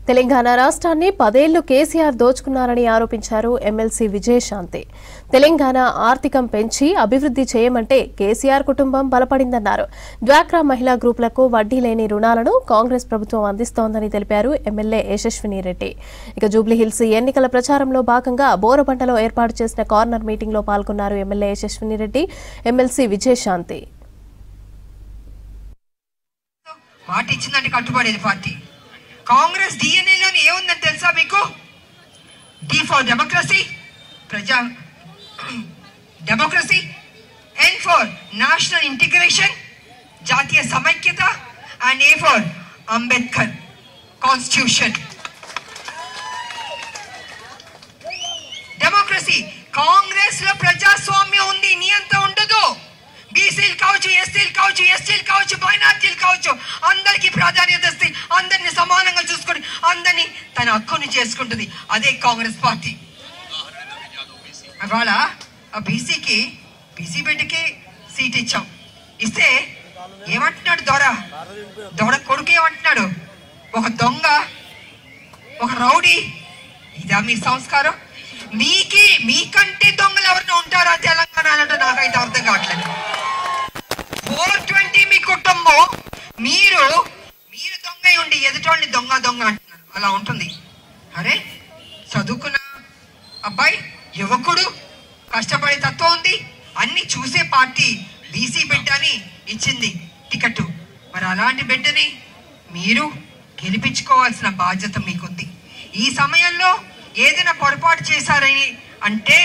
తెలంగాణ రాష్ట్రాన్ని 10 ఏళ్లు కేసీఆర్ దోచుకున్నారని ఆరోపించారు ఎమ్మెల్సీ విజయశాంతి. తెలంగాణ ఆర్థికం పెంచి అభివృద్ధి చేయమంటే కేసీఆర్ కుటుంబం బలపడిందన్నారు. డ్వాక్రా మహిళా గ్రూపులకు వడ్డీ లేని రుణాలను కాంగ్రెస్ ప్రభుత్వం అందిస్తోందని తెలిపారు ఎమ్మెల్యే యశస్విని రెడ్డి. ఇక జూబ్లీహిల్స్ ఎన్నికల ప్రచారంలో భాగంగా బోరబంటలో ఏర్పాటు చేసిన కార్నర్ మీటింగ్ లో పాల్గొన్నారు ఎమ్మెల్యే యశస్విని రెడ్డి, ఎమ్మెల్సీ విజయశాంతి. కాంగ్రెస్ డిఎన్ఏలోని ఏముందని తెలుసా మీకు? D for democracy, democracy, N for national integration, జాతీయ సమైక్యత, and A for Ambedkar constitution. Democracy, Congress లో ప్రజాస్వామ్యం ఉంది, నియంత్రణ ఉండదు. బీసీలు కావచ్చు, ఎస్సీలు కావచ్చు, ఎస్టీలు కావచ్చు, మైనార్టీలు కావచ్చు, అందరికి ప్రాధాన్యత ఇస్తే అందరిని సమానంగా చూసుకొని అందరినీ తన హక్కుని చేసుకుంటుంది. అదే కాంగ్రెస్ పార్టీ. ఇవాళ ఆ బీసీ బిడ్డకి సీట్ ఇచ్చాం. ఇస్తే ఏమంటున్నాడు దొర కొడుకు ఏమంటున్నాడు? ఒక దొంగ, ఒక రౌడీ. ఇదా మీ సంస్కారం? మీకంటే దొంగలు ఎవరైనా ఉంటారా తెలంగాణలో? నాకైతే అర్థం కావట్లేదు. 420 మీ కుటుంబం, మీరు దొంగ ఉండి ఎదుటోళ్ళని దొంగ అంటున్నారు. అలా ఉంటుంది. అరే చదువుకున్న అబ్బాయి, యువకుడు, కష్టపడే తత్వం ఉంది, అన్ని చూసే పార్టీ బీసీ బిడ్డని ఇచ్చింది టికెట్. మరి అలాంటి బిడ్డని మీరు గెలిపించుకోవాల్సిన బాధ్యత మీకుంది. ఈ సమయంలో ఏదైనా పొరపాటు చేశారని అంటే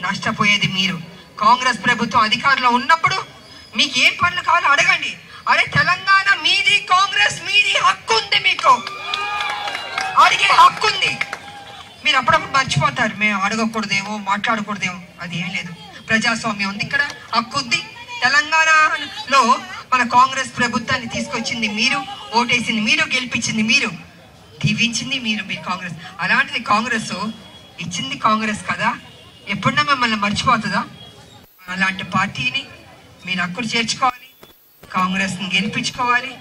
నష్టపోయేది మీరు. కాంగ్రెస్ ప్రభుత్వం అధికారంలో ఉన్నప్పుడు మీకు ఏ పనులు కావాలో అడగండి. అరే తెలంగాణ మీది, కాంగ్రెస్ మీది, హక్కు ఉంది, మీకు అడిగే హక్కు ఉంది. మీరు అప్పుడప్పుడు మర్చిపోతారు, మేము అడగకూడదేమో, మాట్లాడకూడదేమో. అది ఏం లేదు, ప్రజాస్వామ్యం ఉంది, ఇక్కడ హక్కు ఉంది. తెలంగాణలో మన కాంగ్రెస్ ప్రభుత్వాన్ని తీసుకొచ్చింది మీరు, ఓటేసింది మీరు, గెలిపించింది మీరు, దీవించింది మీరు. కాంగ్రెస్ అలాంటిది, కాంగ్రెస్ ఇచ్చింది కాంగ్రెస్ కదా, ఎప్పుడన్నా మిమ్మల్ని మర్చిపోతుందా? అలాంటి పార్టీని మీరు హక్కులు చేర్చుకోవాలి, కాంగ్రెస్ని గెలిపించుకోవాలి,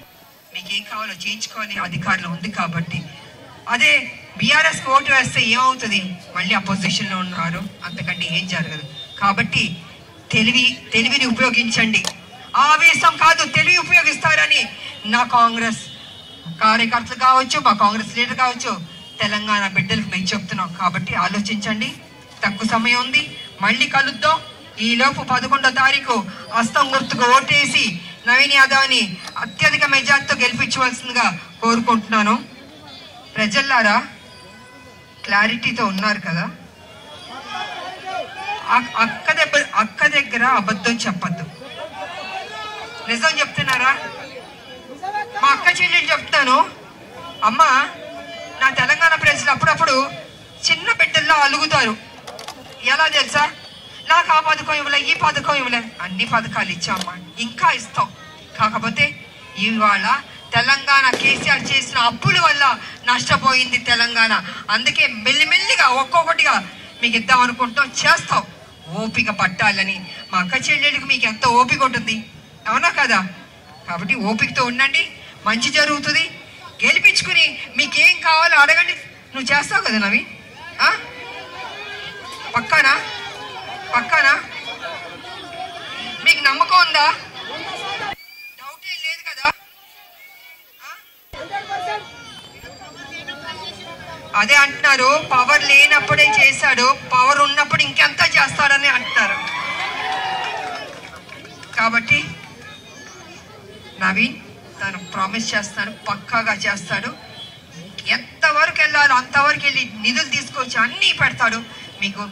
మీకు ఏం కావాలో చేయించుకోవాలి. అధికారంలో ఉంది కాబట్టి. అదే బీఆర్ఎస్కి ఓటు వేస్తే ఏమవుతుంది? మళ్ళీ అపోజిషన్లో ఉన్నారు, అంతకంటే ఏం జరగదు. కాబట్టి తెలివిని ఉపయోగించండి. ఆవేశం కాదు, తెలివి ఉపయోగిస్తారని నా కాంగ్రెస్ కార్యకర్తలు కావచ్చు, మా కాంగ్రెస్ లీడర్ కావచ్చు, తెలంగాణ బిడ్డలకు మేము చెప్తున్నాం. కాబట్టి ఆలోచించండి, తక్కువ సమయం ఉంది, మళ్ళీ కలుద్దాం. ఈలోపు 11వ తారీఖు హస్తం గుర్తుకు ఓటేసి నవీన్ యాదవ్ని అత్యధిక మెజార్టీతో గెలిపించవలసిందిగా కోరుకుంటున్నాను. ప్రజల్లారా, క్లారిటీతో ఉన్నారు కదా? అక్క దగ్గర అబద్ధం చెప్పద్దు. నిజం చెప్తున్నారా? మా అక్క చెల్లెలు చెప్తాను, అమ్మ నా తెలంగాణ ప్రజలు అప్పుడప్పుడు చిన్న బిడ్డల్లో అలుగుతారు. ఎలా తెలుసా? నాకు ఆ పథకం ఇవ్వలే, ఈ పథకం ఇవ్వలే. అన్ని పథకాలు ఇచ్చామ్మా, ఇంకా ఇస్తాం. కాకపోతే ఇవాళ తెలంగాణ కేసీఆర్ చేసిన అప్పుల వల్ల నష్టపోయింది తెలంగాణ. అందుకే మెల్లిమెల్లిగా ఒక్కొక్కటిగా మీకు ఇద్దాం అనుకుంటాం, చేస్తాం. ఓపిక పట్టాలని. మా అక్క చెల్లెళ్ళకి మీకు ఎంత ఓపిక ఉంటుంది, అవునా కదా? కాబట్టి ఓపికతో ఉండండి, మంచి జరుగుతుంది. గెలిపించుకుని మీకేం కావాలో అడగండి. నువ్వు చేస్తావు కదా నవి? పక్కానా? మీకు నమ్మకం ఉందా? డౌట్ ఏం లేదు కదా? అదే అంటున్నారు, పవర్ లేనప్పుడే చేశాడు, పవర్ ఉన్నప్పుడు ఇంకెంత చేస్తాడని అంటున్నారు. కాబట్టి నవీన్ తను ప్రామిస్ చేస్తాడు, పక్కాగా చేస్తాడు. ఎంతవరకు వెళ్ళాలో అంతవరకు వెళ్ళి నిధులు తీసుకొచ్చి అన్నీ పెడతాడు.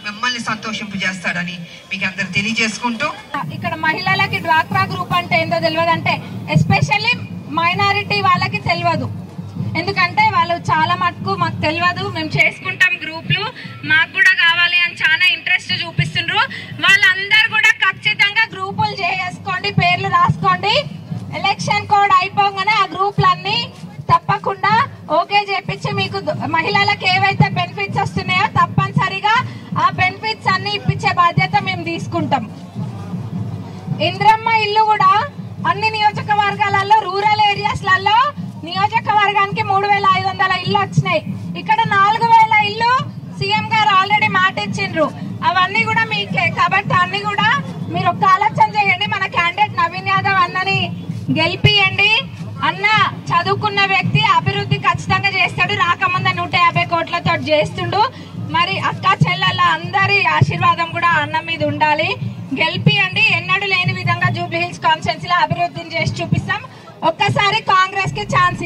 మిమ్మల్ని సంతోషింపు చేస్తాడని మీకు అందరు తెలియజేసుకుంటూ, ఇక్కడ మహిళలకి డ్వాక్రా గ్రూప్ అంటే ఏంటో తెలియదు, అంటే ఎస్పెషల్లీ మైనారిటీ వాళ్ళకి తెలియదు. ఎందుకంటే వాళ్ళు చాలా మటుకు మాకు తెలియదు, మేము చేసుకుంటాం గ్రూప్లు, మాకు కూడా కావాలి అని చాలా ఇంట్రెస్ట్ చూపిస్తుండ్రు. వాళ్ళందరూ కూడా ఖచ్చితంగా గ్రూపులు చేసుకోండి, పేర్లు రాసుకోండి. ఎలక్షన్ కోడ్ అయిపోగానే ఆ గ్రూపులన్నీ తప్పకుండా ఓకే చేపించి మీకు మహిళలకు ఏవైతే బెనిఫిట్స్ వస్తున్నాయో తప్పనిసరిగా ఆ బెనిఫిట్స్ అన్ని ఇప్పించే బాధ్యత మేము తీసుకుంటాం. ఇంద్రమ్మ ఇల్లు కూడా అన్ని నియోజకవర్గాలలో, రూరల్ ఏరియాస్లలో నియోజకవర్గానికి 3500 ఇల్లు వచ్చినాయి. ఇక్కడ 4000 ఇల్లు సీఎం గారు ఆల్రెడీ మాట ఇచ్చిండ్రు. అవన్నీ కూడా మీకే కాబట్టి అన్ని కూడా మీరు ఒక్క ఆలోచన చేయండి. మన క్యాండిడేట్ నవీన్ యాదవ్ అన్నని గెలిపియండి. అన్న చదువుకున్న వ్యక్తి, అభివృద్ధి ఖచ్చితంగా చేస్తాడు. రాకముందే 150 కోట్లతో చేస్తుండు. మరి అక్క చెల్లెళ్ళ అందరి ఆశీర్వాదం కూడా అన్న మీద ఉండాలి. గెలిపియండి. ఎన్నడూ లేని విధంగా జూబ్లీ హిల్స్ కాన్స్టిట్యున్సీలో అభివృద్ధిని చేసి చూపిస్తాం. ఒక్కసారి కాంగ్రెస్ కి ఛాన్స్